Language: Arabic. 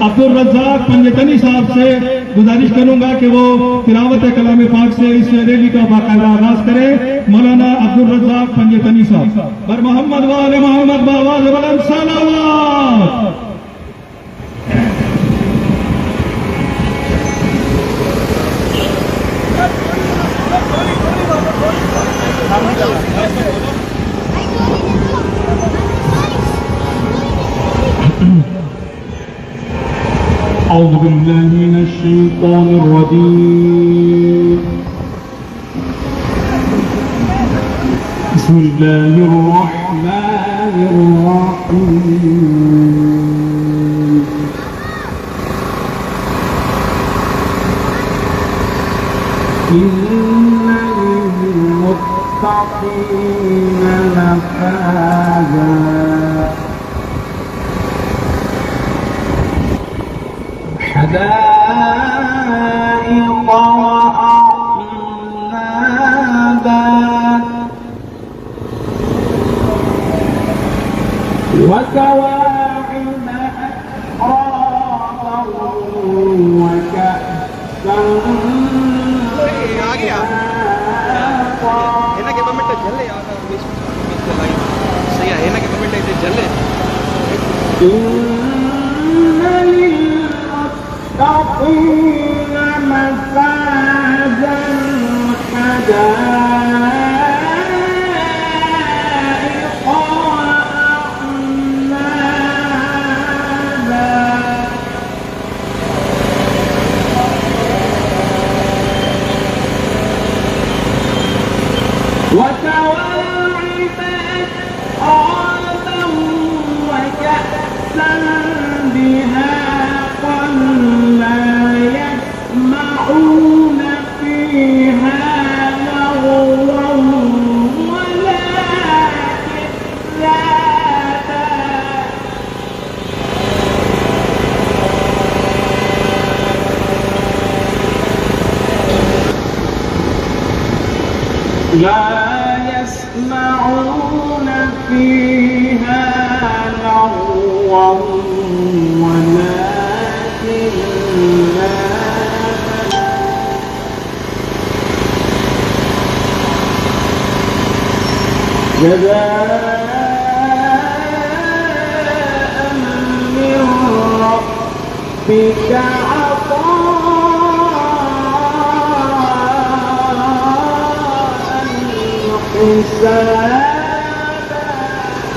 अब्दुल रज़्ज़ाक पंजतनी साहब से गुजारिश करूंगा कि वो तिलावत कलाम पाक से इस रैली का बाकायदा आगाज करें। मौलाना अब्दुल रज़्ज़ाक पंजतनी साहब पर मोहम्मद वाले मोहम्मद बावाज़ बुलंद सलावत। أعوذ بالله من الشيطان الرجيم. بسم الله الرحمن الرحيم. إن للمتقين مفازا حدائق وأعنابا وكواعب أترابا وكأسا للمتقين مفازا حدائق وأعنابا وكواعب أترابا وكأسا دهاقا لا يسمعون فيها لغوا ولا كذابا لا يسمعون فيها لغوا ولا كذابا جزاء من ربك عطاء حسابا